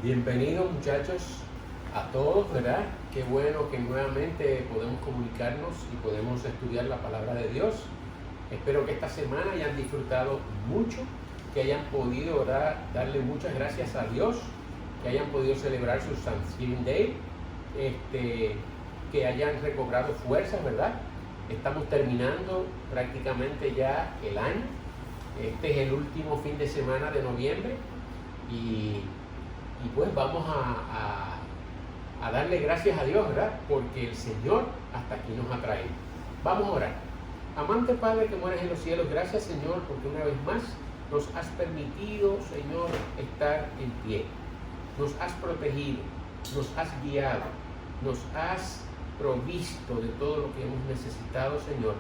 Bienvenidos muchachos a todos, ¿verdad? Qué bueno que nuevamente podemos comunicarnos y podemos estudiar la palabra de Dios. Espero que esta semana hayan disfrutado mucho, que hayan podido, ¿verdad?, darle muchas gracias a Dios, que hayan podido celebrar su Thanksgiving Day, que hayan recobrado fuerzas, ¿verdad? Estamos terminando prácticamente ya el año. Este es el último fin de semana de noviembre y pues vamos a darle gracias a Dios, ¿verdad? Porque el Señor hasta aquí nos ha traído. Vamos a orar. Amante Padre que mueres en los cielos, gracias Señor porque una vez más nos has permitido, Señor, estar en pie. Nos has protegido, nos has guiado, nos has provisto de todo lo que hemos necesitado, Señor.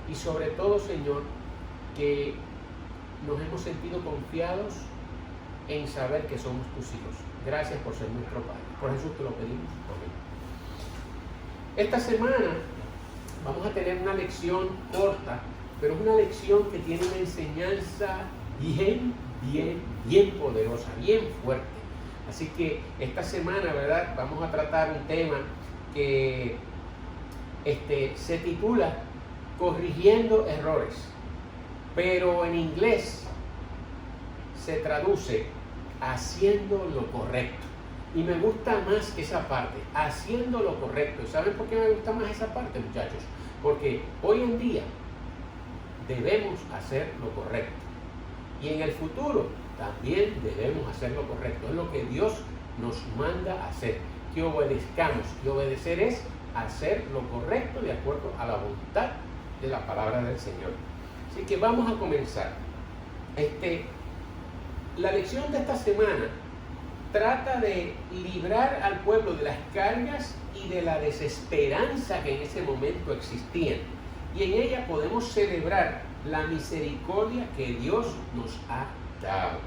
Y sobre todo, Señor, que nos hemos sentido confiados en saber que somos tus hijos. Gracias por ser nuestro Padre. Por Jesús te lo pedimos. Amén. Esta semana vamos a tener una lección corta, pero es una lección que tiene una enseñanza bien poderosa, bien fuerte. Así que esta semana, ¿verdad?, vamos a tratar un tema que se titula Corrigiendo errores, pero en inglés se traduce haciendo lo correcto. Y me gusta más esa parte, haciendo lo correcto. ¿Saben por qué me gusta más esa parte, muchachos? Porque hoy en día debemos hacer lo correcto. Y en el futuro también debemos hacer lo correcto. Es lo que Dios nos manda a hacer. Que obedezcamos. Y obedecer es hacer lo correcto de acuerdo a la voluntad de la palabra del Señor. Así que vamos a comenzar. La lección de esta semana trata de librar al pueblo de las cargas y de la desesperanza que en ese momento existían. Y en ella podemos celebrar la misericordia que Dios nos ha dado.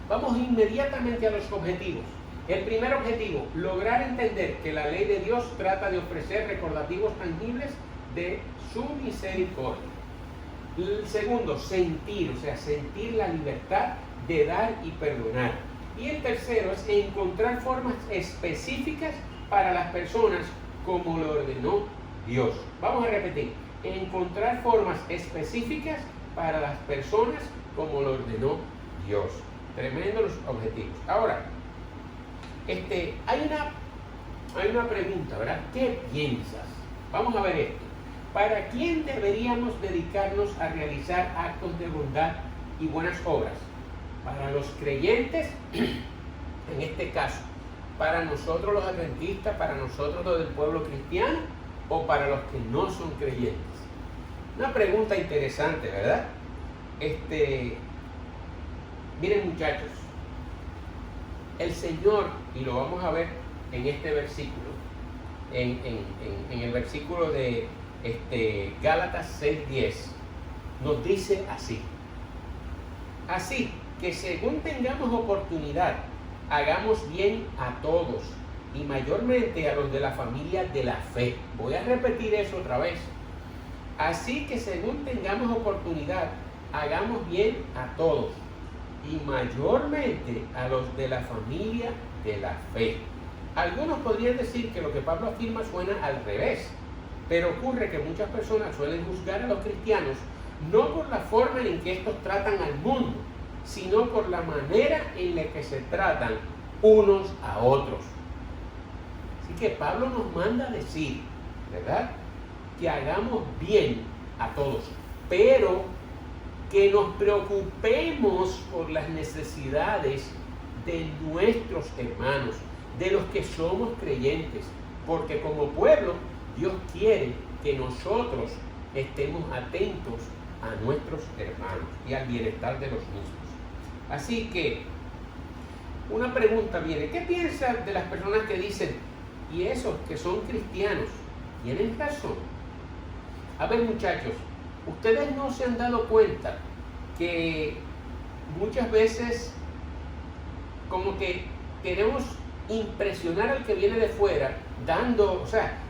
Vamos inmediatamente a los objetivos. El primer objetivo, lograr entender que la ley de Dios trata de ofrecer recordativos tangibles de su misericordia. El segundo, sentir, o sea, sentir la libertad de dar y perdonar. Y el tercero es encontrar formas específicas para las personas como lo ordenó Dios. Vamos a repetir, encontrar formas específicas para las personas como lo ordenó Dios. Tremendo los objetivos. Ahora, hay una pregunta, ¿verdad? ¿Qué piensas? Vamos a ver esto. ¿Para quién deberíamos dedicarnos a realizar actos de bondad y buenas obras? ¿Para los creyentes? En este caso, ¿para nosotros los adventistas, para nosotros los del pueblo cristiano o para los que no son creyentes? Una pregunta interesante, ¿verdad? Miren muchachos, el Señor, y lo vamos a ver en este versículo, en el versículo de Gálatas 6:10, nos dice así: así que según tengamos oportunidad, hagamos bien a todos y mayormente a los de la familia de la fe. Voy a repetir eso otra vez. Así que según tengamos oportunidad, hagamos bien a todos y mayormente a los de la familia de la fe. Algunos podrían decir que lo que Pablo afirma suena al revés, pero ocurre que muchas personas suelen juzgar a los cristianos no por la forma en que estos tratan al mundo, sino por la manera en la que se tratan unos a otros. Así que Pablo nos manda a decir, ¿verdad?, que hagamos bien a todos, pero que nos preocupemos por las necesidades de nuestros hermanos, de los que somos creyentes, porque como pueblo Dios quiere que nosotros estemos atentos a nuestros hermanos y al bienestar de los mismos. Así que una pregunta viene: ¿qué piensas de las personas que dicen, y esos que son cristianos tienen razón? A ver muchachos, ustedes no se han dado cuenta que muchas veces como que queremos impresionar al que viene de fuera,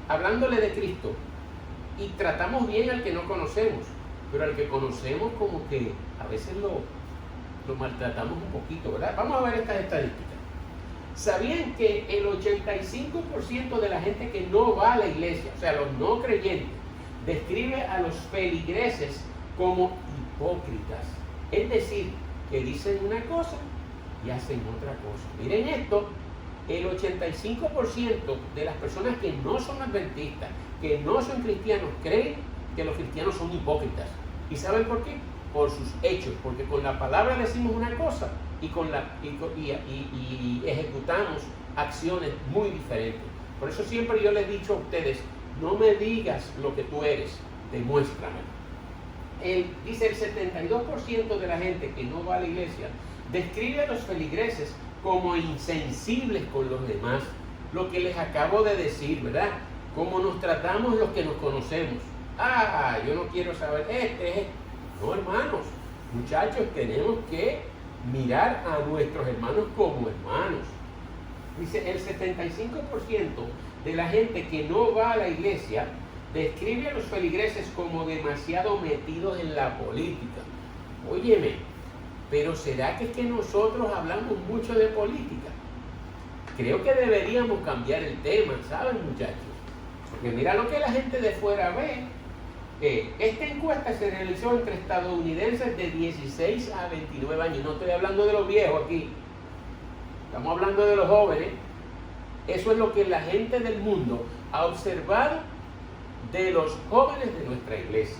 hablándole de Cristo, y tratamos bien al que no conocemos, pero al que conocemos como que a veces lo maltratamos un poquito, ¿verdad? Vamos a ver estas estadísticas. ¿Sabían que el 85% de la gente que no va a la iglesia, o sea, los no creyentes, describe a los feligreses como hipócritas? Es decir, que dicen una cosa y hacen otra cosa. Miren esto, el 85% de las personas que no son adventistas, que no son cristianos, creen que los cristianos son hipócritas. ¿Y saben por qué? Por sus hechos, porque con la palabra decimos una cosa y ejecutamos acciones muy diferentes. Por eso siempre yo les he dicho a ustedes, no me digas lo que tú eres, demuéstramelo. Dice el 72% de la gente que no va a la iglesia describe a los feligreses como insensibles con los demás. Lo que les acabo de decir, ¿verdad? Cómo nos tratamos los que nos conocemos. Ah, yo no quiero saber No, hermanos, muchachos, tenemos que mirar a nuestros hermanos como hermanos. Dice, el 75% de la gente que no va a la iglesia describe a los feligreses como demasiado metidos en la política. Óyeme, pero ¿será que es que nosotros hablamos mucho de política? Creo que deberíamos cambiar el tema, ¿saben, muchachos? Porque mira lo que la gente de fuera ve. Esta encuesta se realizó entre estadounidenses de 16 a 29 años. No estoy hablando de los viejos aquí. Estamos hablando de los jóvenes. Eso es lo que la gente del mundo ha observado de los jóvenes de nuestra iglesia.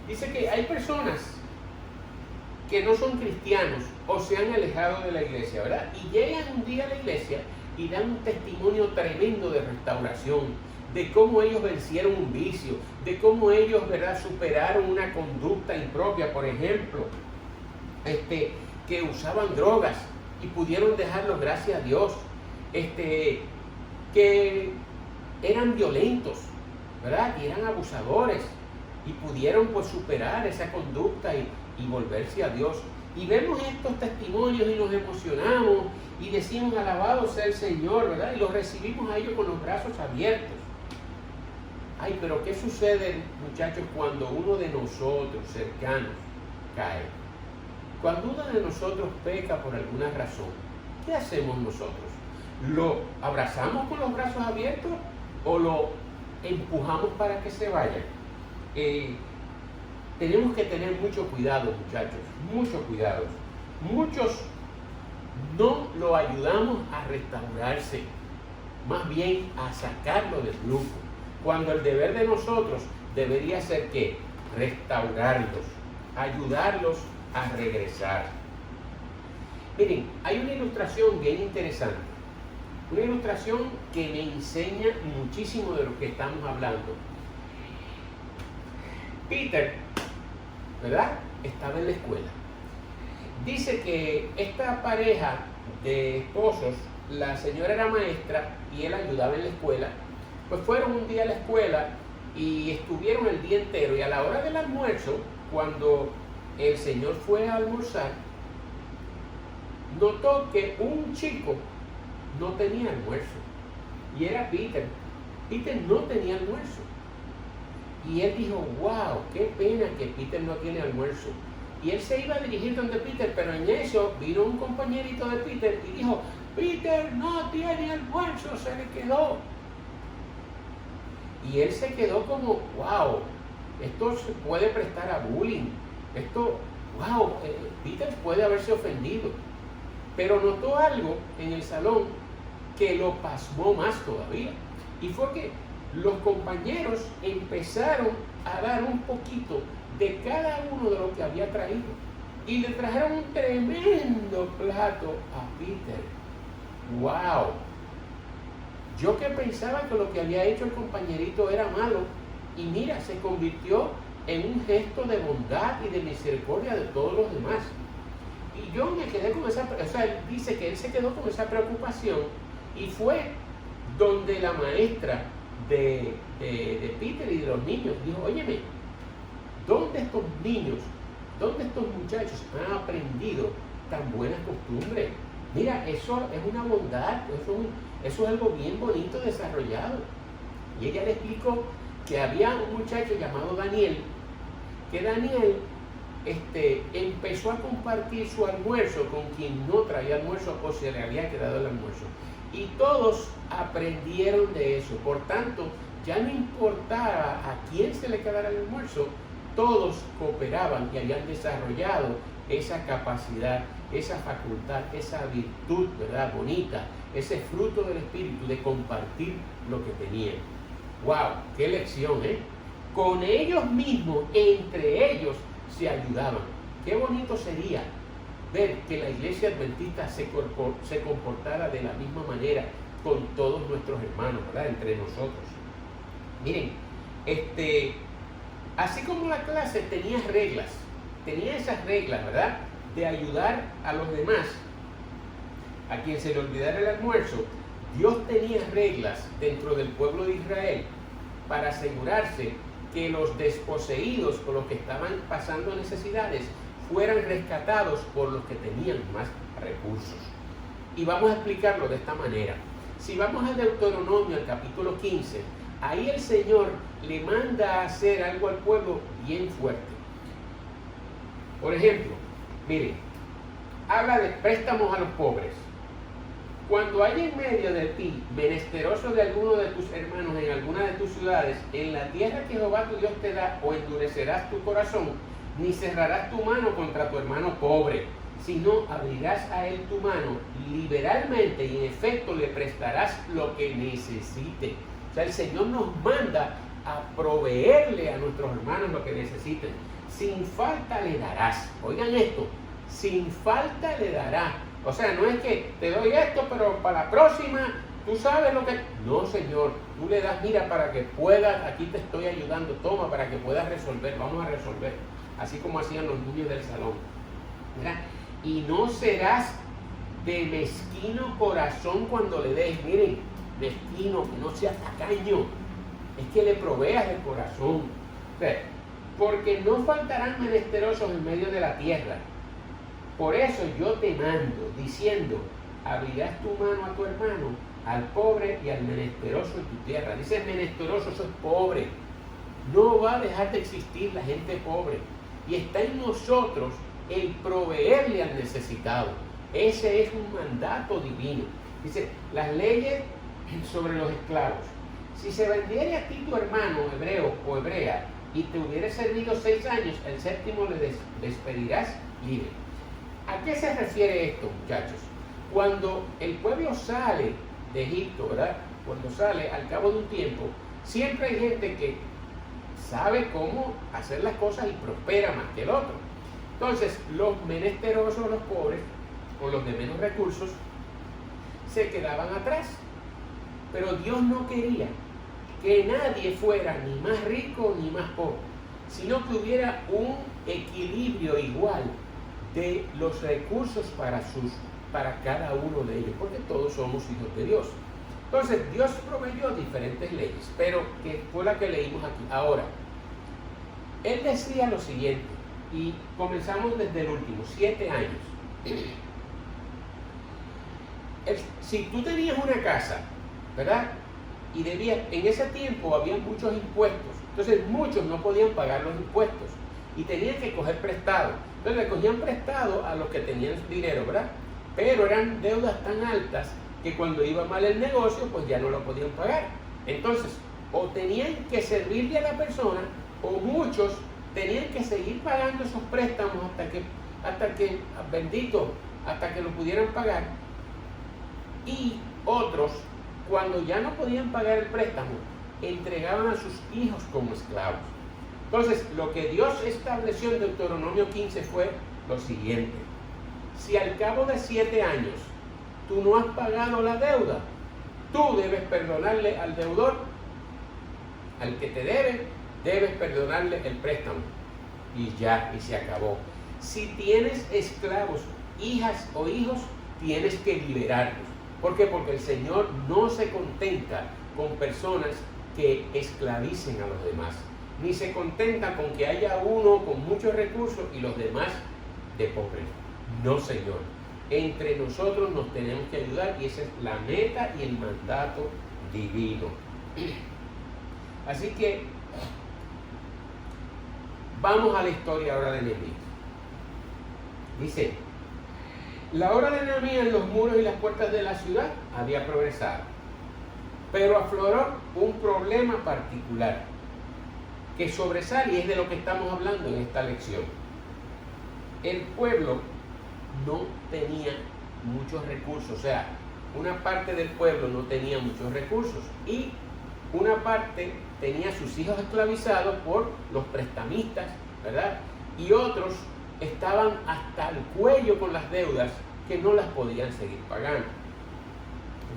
Dice que hay personas que no son cristianos o se han alejado de la iglesia, ¿verdad? Y llegan un día a la iglesia y dan un testimonio tremendo de restauración, de cómo ellos vencieron un vicio, de cómo ellos, ¿verdad?, superaron una conducta impropia, por ejemplo, que usaban drogas y pudieron dejarlo, gracias a Dios, que eran violentos, ¿verdad?, y eran abusadores y pudieron pues superar esa conducta y volverse a Dios. Y vemos estos testimonios y nos emocionamos y decimos alabado sea el Señor, ¿verdad? Y los recibimos a ellos con los brazos abiertos. Ay, pero ¿qué sucede, muchachos, cuando uno de nosotros cercanos cae? Cuando uno de nosotros peca por alguna razón, ¿qué hacemos nosotros? ¿Lo abrazamos con los brazos abiertos o lo empujamos para que se vaya? Tenemos que tener mucho cuidado, muchachos, mucho cuidado. Muchos no lo ayudamos a restaurarse, más bien a sacarlo del grupo, cuando el deber de nosotros debería ser que restaurarlos, ayudarlos a regresar. Miren, hay una ilustración bien interesante, una ilustración que me enseña muchísimo de lo que estamos hablando. Peter, ¿verdad?, estaba en la escuela. Dice que esta pareja de esposos, la señora era maestra y él ayudaba en la escuela, pues fueron un día a la escuela y estuvieron el día entero, y a la hora del almuerzo, cuando el señor fue a almorzar, notó que un chico no tenía almuerzo, y era Peter. Peter no tenía almuerzo. Y él dijo, wow, qué pena que Peter no tiene almuerzo. Y él se iba a dirigir donde Peter, pero en eso vino un compañerito de Peter y dijo, Peter no tiene almuerzo, se le quedó. Y él se quedó como, wow, esto se puede prestar a bullying. Esto, wow, Peter puede haberse ofendido. Pero notó algo en el salón que lo pasmó más todavía. Y fue que los compañeros empezaron a dar un poquito de cada uno de lo que había traído. Y le trajeron un tremendo plato a Peter. ¡Wow! Yo que pensaba que lo que había hecho el compañerito era malo. Y mira, se convirtió en un gesto de bondad y de misericordia de todos los demás. Y yo me quedé con esa, o sea, él dice que él se quedó con esa preocupación y fue donde la maestra de Peter y de los niños dijo, óyeme, ¿dónde estos niños, dónde estos muchachos han aprendido tan buenas costumbres? Mira, eso es una bondad, eso es algo bien bonito desarrollado. Y ella le explicó que había un muchacho llamado Daniel, que Daniel empezó a compartir su almuerzo con quien no traía almuerzo o se le había quedado el almuerzo. Y todos aprendieron de eso. Por tanto, ya no importaba a quién se le quedara el almuerzo, todos cooperaban y habían desarrollado esa capacidad, esa facultad, esa virtud, ¿verdad? Bonita, ese fruto del Espíritu de compartir lo que tenían. ¡Wow! ¡Qué lección, eh! Con ellos mismos, entre ellos, se ayudaban. Qué bonito sería ver que la iglesia adventista se comportara de la misma manera con todos nuestros hermanos, ¿verdad? Entre nosotros. Miren, así como la clase tenía reglas, tenía esas reglas, ¿verdad? De ayudar a los demás, a quien se le olvidara el almuerzo. Dios tenía reglas dentro del pueblo de Israel para asegurarse que los desposeídos o los que estaban pasando necesidades fueran rescatados por los que tenían más recursos. Y vamos a explicarlo de esta manera. Si vamos a Deuteronomio, al capítulo 15, ahí el Señor le manda a hacer algo al pueblo bien fuerte. Por ejemplo, miren, habla de préstamos a los pobres. Cuando haya en medio de ti menesteroso de alguno de tus hermanos en alguna de tus ciudades, en la tierra que Jehová tu Dios te da, o endurecerás tu corazón, ni cerrarás tu mano contra tu hermano pobre, sino abrirás a él tu mano liberalmente y en efecto le prestarás lo que necesite. O sea, el Señor nos manda a proveerle a nuestros hermanos lo que necesiten. Sin falta le darás. Oigan esto, sin falta le darás. O sea, no es que te doy esto, pero para la próxima, tú sabes lo que... No, Señor, tú le das, mira, para que puedas, aquí te estoy ayudando, toma, para que puedas resolver, vamos a resolver. Así como hacían los niños del salón. ¿Verdad? Y no serás de mezquino corazón cuando le des, miren, mezquino, que no seas tacaño, es que le proveas el corazón. O sea, porque no faltarán menesterosos en medio de la tierra. Por eso yo te mando, diciendo, abrirás tu mano a tu hermano, al pobre y al menesteroso en tu tierra. Dice menesteroso, eso es pobre. No va a dejar de existir la gente pobre. Y está en nosotros el proveerle al necesitado. Ese es un mandato divino. Dice, las leyes sobre los esclavos. Si se vendiere a ti tu hermano hebreo o hebrea y te hubiere servido 6 años, el séptimo le despedirás libre. ¿A qué se refiere esto, muchachos? Cuando el pueblo sale de Egipto, ¿verdad? Cuando sale al cabo de un tiempo, siempre hay gente que sabe cómo hacer las cosas y prospera más que el otro. Entonces, los menesterosos, los pobres, o los de menos recursos, se quedaban atrás. Pero Dios no quería que nadie fuera ni más rico ni más pobre, sino que hubiera un equilibrio igual de los recursos para cada uno de ellos, porque todos somos hijos de Dios. Entonces, Dios proveyó diferentes leyes, pero que fue la que leímos aquí. Ahora, Él decía lo siguiente, y comenzamos desde el último, 7 años. Si tú tenías una casa, ¿verdad? Y debías, en ese tiempo había muchos impuestos, entonces muchos no podían pagar los impuestos y tenían que coger prestado. Entonces le cogían prestado a los que tenían dinero, ¿verdad? Pero eran deudas tan altas que cuando iba mal el negocio, pues ya no lo podían pagar. Entonces, o tenían que servirle a la persona, o muchos tenían que seguir pagando esos préstamos hasta que lo pudieran pagar. Y otros, cuando ya no podían pagar el préstamo, entregaban a sus hijos como esclavos. Entonces, lo que Dios estableció en Deuteronomio 15 fue lo siguiente. Si al cabo de 7 años tú no has pagado la deuda, tú debes perdonarle al deudor, al que te debe, debes perdonarle el préstamo. Y ya, y se acabó. Si tienes esclavos, hijas o hijos, tienes que liberarlos. ¿Por qué? Porque el Señor no se contenta con personas que esclavicen a los demás, ni se contenta con que haya uno con muchos recursos y los demás de pobres. No, Señor. Entre nosotros nos tenemos que ayudar y esa es la meta y el mandato divino. Así que vamos a la historia ahora de Nehemías. Dice, la obra de Nehemías en los muros y las puertas de la ciudad había progresado, pero afloró un problema particular que sobresale, y es de lo que estamos hablando en esta lección. El pueblo no tenía muchos recursos, o sea, una parte del pueblo no tenía muchos recursos y una parte tenía sus hijos esclavizados por los prestamistas, ¿verdad? Y otros estaban hasta el cuello con las deudas que no las podían seguir pagando.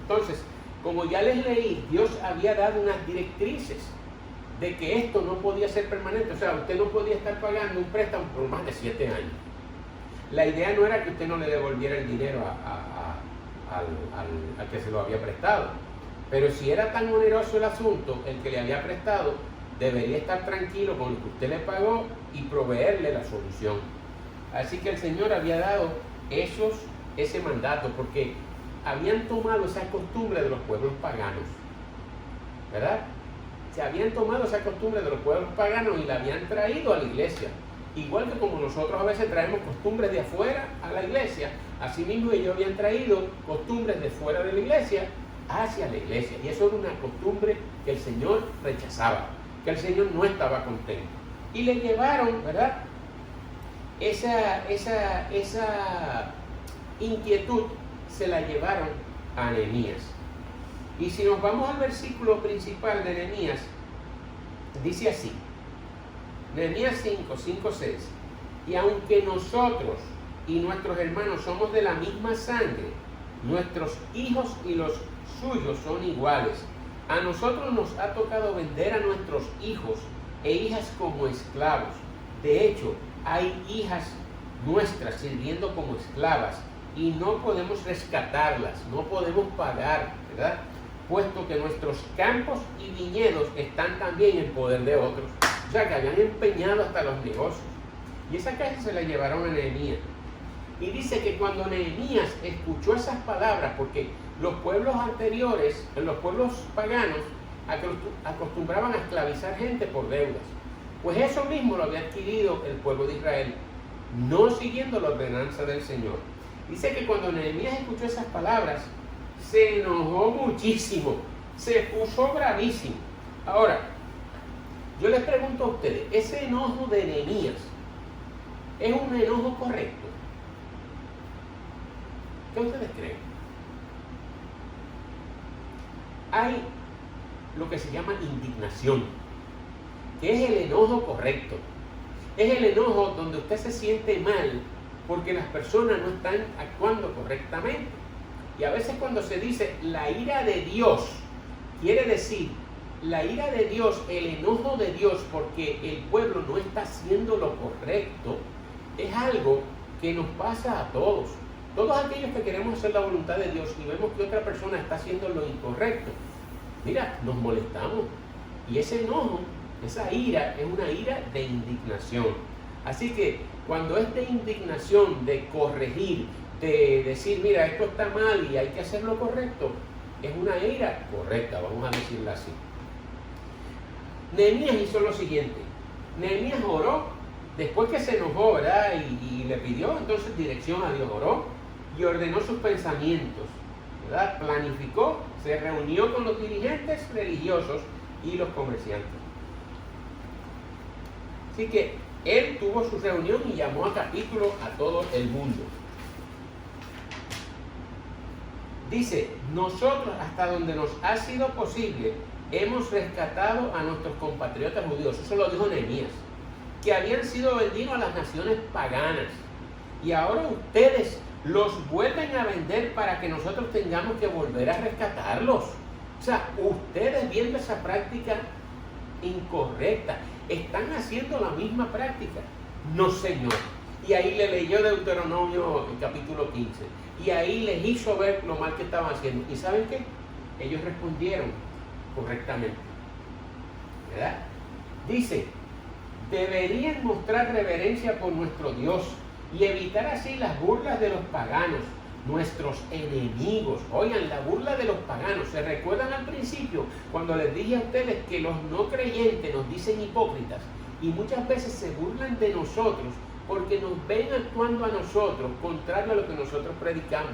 Entonces, como ya les leí, Dios había dado unas directrices de que esto no podía ser permanente, o sea, usted no podía estar pagando un préstamo por más de 7 años. La idea no era que usted no le devolviera el dinero al que se lo había prestado, pero si era tan oneroso el asunto, el que le había prestado debería estar tranquilo con lo que usted le pagó y proveerle la solución. Así que el Señor había dado ese mandato porque habían tomado esa costumbre de los pueblos paganos, ¿verdad? Se habían tomado esa costumbre de los pueblos paganos y la habían traído a la iglesia. Igual que como nosotros a veces traemos costumbres de afuera a la iglesia, asimismo ellos habían traído costumbres de fuera de la iglesia hacia la iglesia. Y eso era una costumbre que el Señor rechazaba, que el Señor no estaba contento. Y le llevaron, ¿verdad?, esa inquietud se la llevaron a Nehemías. Y si nos vamos al versículo principal de Nehemías, dice así, Nehemías 5, 6, y aunque nosotros y nuestros hermanos somos de la misma sangre, nuestros hijos y los suyos son iguales. A nosotros nos ha tocado vender a nuestros hijos e hijas como esclavos. De hecho, hay hijas nuestras sirviendo como esclavas y no podemos rescatarlas, no podemos pagar, ¿verdad?, puesto que nuestros campos y viñedos están también en poder de otros. O sea, que habían empeñado hasta los negocios. Y esa casa se la llevaron a Nehemías. Y dice que cuando Nehemías escuchó esas palabras, porque los pueblos anteriores, los pueblos paganos, acostumbraban a esclavizar gente por deudas. Pues eso mismo lo había adquirido el pueblo de Israel, no siguiendo la ordenanza del Señor. Dice que cuando Nehemías escuchó esas palabras, se enojó muchísimo, se puso bravísimo. Ahora, yo les pregunto a ustedes, ¿ese enojo de Nehemías es un enojo correcto? ¿Qué ustedes creen? Hay lo que se llama indignación, que es el enojo correcto. Es el enojo donde usted se siente mal porque las personas no están actuando correctamente. Y a veces cuando se dice la ira de Dios, quiere decir la ira de Dios, el enojo de Dios porque el pueblo no está haciendo lo correcto, es algo que nos pasa a todos. Todos aquellos que queremos hacer la voluntad de Dios y vemos que otra persona está haciendo lo incorrecto, mira, nos molestamos. Y ese enojo, esa ira, es una ira de indignación. Así que cuando es de indignación, de corregir, de decir, mira, esto está mal y hay que hacer lo correcto, es una ira correcta, vamos a decirla así. Nehemías hizo lo siguiente. Nehemías oró, después que se enojó, ¿verdad?, y le pidió entonces dirección a Dios, oró y ordenó sus pensamientos, ¿verdad?, planificó, se reunió con los dirigentes religiosos y los comerciantes. Así que él tuvo su reunión y llamó a capítulo a todo el mundo. Dice, nosotros hasta donde nos ha sido posible hemos rescatado a nuestros compatriotas judíos. Eso lo dijo Nehemías, que habían sido vendidos a las naciones paganas. Y ahora ustedes los vuelven a vender para que nosotros tengamos que volver a rescatarlos. O sea, ustedes viendo esa práctica incorrecta, están haciendo la misma práctica. No, Señor. Y ahí le leyó Deuteronomio capítulo 15. Y ahí les hizo ver lo mal que estaban haciendo. ¿Y saben qué? Ellos respondieron correctamente, ¿verdad? Dice, deberían mostrar reverencia por nuestro Dios y evitar así las burlas de los paganos, nuestros enemigos. Oigan, la burla de los paganos. ¿Se recuerdan al principio cuando les dije a ustedes que los no creyentes nos dicen hipócritas y muchas veces se burlan de nosotros porque nos ven actuando a nosotros contrario a lo que nosotros predicamos.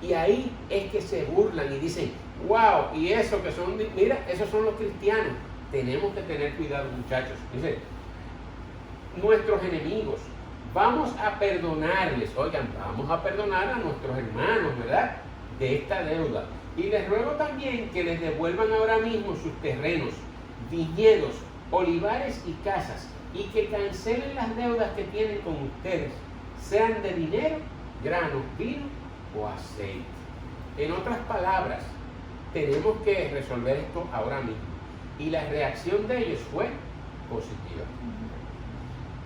Y ahí es que se burlan y dicen, wow, y eso que son, mira, esos son los cristianos. Tenemos que tener cuidado, muchachos. Dice, nuestros enemigos, vamos a perdonarles, oigan, vamos a perdonar a nuestros hermanos, ¿verdad?, de esta deuda. Y les ruego también que les devuelvan ahora mismo sus terrenos, viñedos, olivares y casas, y que cancelen las deudas que tienen con ustedes, sean de dinero, granos, vino o aceite. En otras palabras, tenemos que resolver esto ahora mismo. Y la reacción de ellos fue positiva.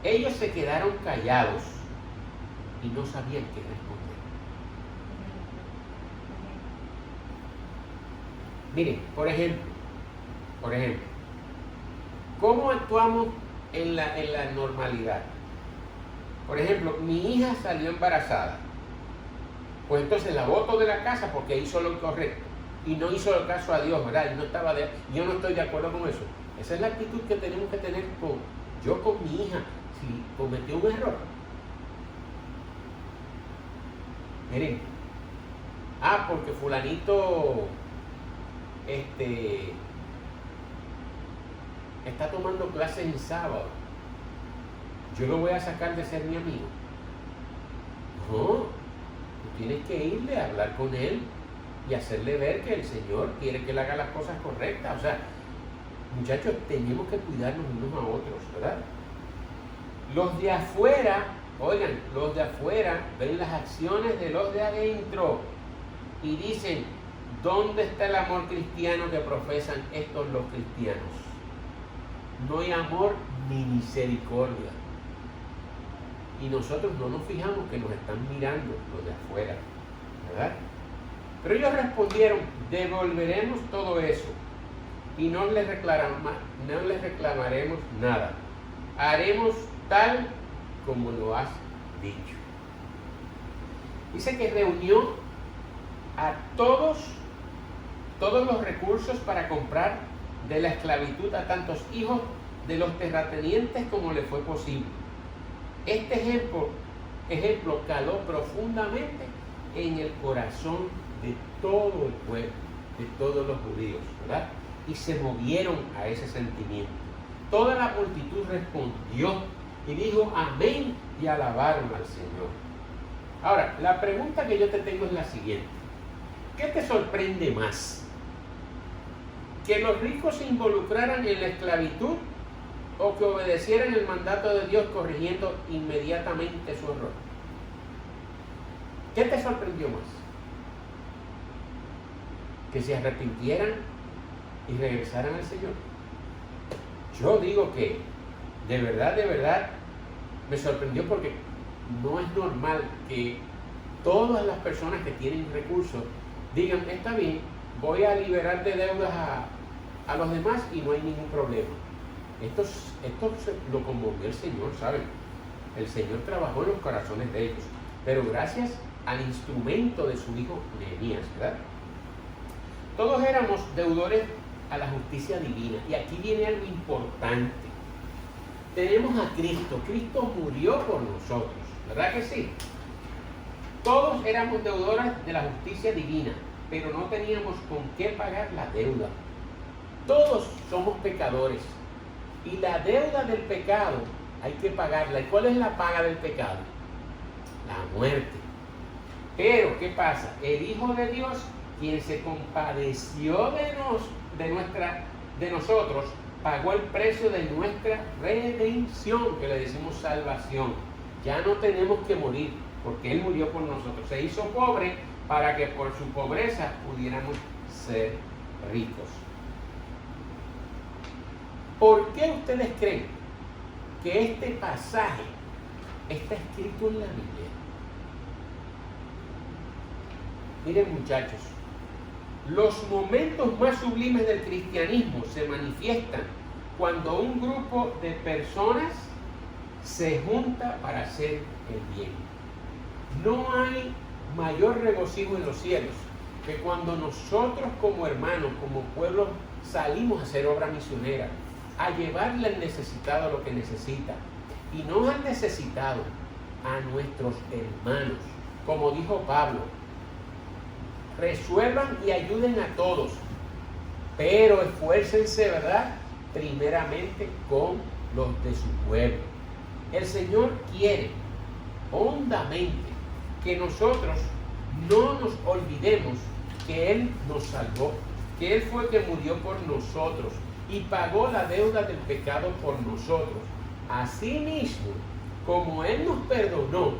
Ellos se quedaron callados y no sabían qué responder. Miren, por ejemplo, ¿cómo actuamos en la normalidad? Por ejemplo, mi hija salió embarazada. Pues entonces la boto de la casa porque hizo lo correcto y no hizo el caso a Dios, ¿verdad? Yo no estoy de acuerdo con eso. Esa es la actitud que tenemos que tener con mi hija. Si cometió un error, miren, porque fulanito está tomando clases en sábado, yo lo voy a sacar de ser mi amigo. No, tú tienes que irle a hablar con él y hacerle ver que el Señor quiere que él haga las cosas correctas. O sea, muchachos, tenemos que cuidarnos unos a otros, ¿verdad? Los de afuera, oigan, los de afuera ven las acciones de los de adentro y dicen, ¿dónde está el amor cristiano que profesan estos los cristianos? No hay amor ni misericordia. Y nosotros no nos fijamos que nos están mirando los de afuera, ¿verdad? Pero ellos respondieron, devolveremos todo eso y no les reclamaremos nada. Haremos tal como lo has dicho. Dice que reunió a todos los recursos para comprar de la esclavitud a tantos hijos de los terratenientes como le fue posible. Este ejemplo caló profundamente en el corazón de todo el pueblo, de todos los judíos, ¿verdad? Y se movieron a ese sentimiento. Toda la multitud respondió y dijo amén y alabaron al Señor. Ahora, la pregunta que yo te tengo es la siguiente. ¿Qué te sorprende más? ¿Que los ricos se involucraran en la esclavitud o que obedecieran el mandato de Dios corrigiendo inmediatamente su error? ¿Qué te sorprendió más? ¿Que se arrepintieran y regresaran al Señor? Yo digo que de verdad me sorprendió, porque no es normal que todas las personas que tienen recursos digan, está bien, voy a liberar de deudas a los demás y no hay ningún problema. Esto lo conmovió el Señor, ¿saben? El Señor trabajó en los corazones de ellos, pero gracias al instrumento de su hijo Nehemías, ¿verdad? Todos éramos deudores a la justicia divina, y aquí viene algo importante. Tenemos a Cristo. Cristo murió por nosotros, ¿verdad que sí? Todos éramos deudores de la justicia divina, pero no teníamos con qué pagar la deuda. Todos somos pecadores y la deuda del pecado hay que pagarla. ¿Y cuál es la paga del pecado? La muerte. Pero, ¿qué pasa? El Hijo de Dios, quien se compadeció de nosotros, pagó el precio de nuestra redención, que le decimos salvación. Ya no tenemos que morir, porque Él murió por nosotros. Se hizo pobre para que por su pobreza pudiéramos ser ricos. ¿Por qué ustedes creen que este pasaje está escrito en la Biblia? Miren, muchachos, los momentos más sublimes del cristianismo se manifiestan cuando un grupo de personas se junta para hacer el bien. No hay mayor regocijo en los cielos que cuando nosotros como hermanos, como pueblo, salimos a hacer obra misionera, a llevarle al necesitado lo que necesita, y no han necesitado a nuestros hermanos. Como dijo Pablo, resuelvan y ayuden a todos, pero esfuércense, ¿verdad?, primeramente con los de su pueblo. El Señor quiere hondamente que nosotros no nos olvidemos que Él nos salvó, que Él fue que murió por nosotros y pagó la deuda del pecado por nosotros. Asimismo, como Él nos perdonó,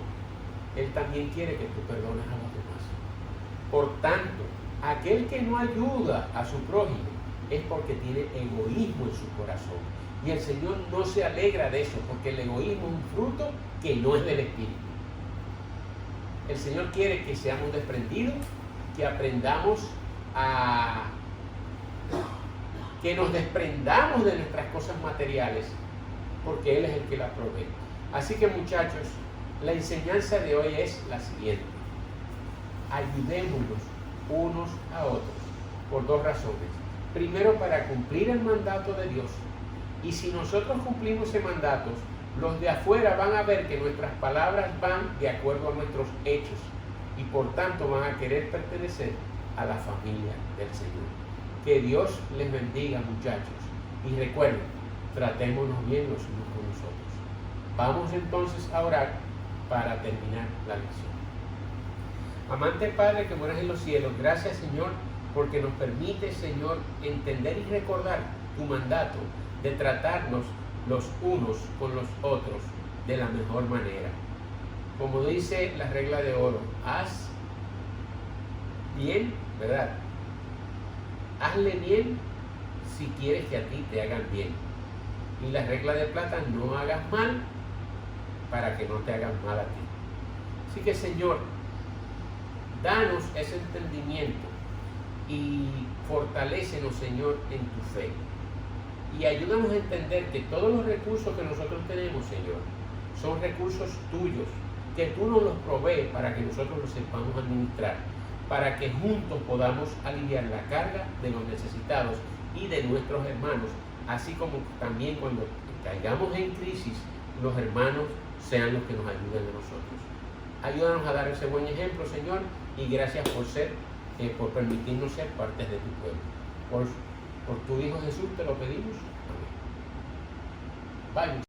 Él también quiere que tú perdones a los demás. Por tanto, aquel que no ayuda a su prójimo es porque tiene egoísmo en su corazón. Y el Señor no se alegra de eso, porque el egoísmo es un fruto que no es del Espíritu. El Señor quiere que seamos desprendidos, que aprendamos que nos desprendamos de nuestras cosas materiales, porque Él es el que las provee. Así que, muchachos, la enseñanza de hoy es la siguiente: ayudémonos unos a otros por dos razones. Primero, para cumplir el mandato de Dios. Y si nosotros cumplimos ese mandato, los de afuera van a ver que nuestras palabras van de acuerdo a nuestros hechos y por tanto van a querer pertenecer a la familia del Señor. Que Dios les bendiga, muchachos, y recuerden, tratémonos bien los unos con los otros. Vamos entonces a orar para terminar la lección. Amante Padre que moras en los cielos, gracias, Señor, porque nos permite, Señor, entender y recordar tu mandato de tratarnos los unos con los otros de la mejor manera. Como dice la regla de oro, haz bien, ¿verdad? Hazle bien si quieres que a ti te hagan bien. Y la regla de plata, no hagas mal para que no te hagan mal a ti. Así que, Señor, danos ese entendimiento y fortalécenos, Señor, en tu fe. Y ayúdanos a entender que todos los recursos que nosotros tenemos, Señor, son recursos tuyos, que tú nos los provees para que nosotros los sepamos administrar, para que juntos podamos aliviar la carga de los necesitados y de nuestros hermanos, así como también cuando caigamos en crisis, los hermanos sean los que nos ayuden a nosotros. Ayúdanos a dar ese buen ejemplo, Señor, y gracias por permitirnos ser parte de tu pueblo. Por tu Hijo Jesús te lo pedimos. Amén. Bye.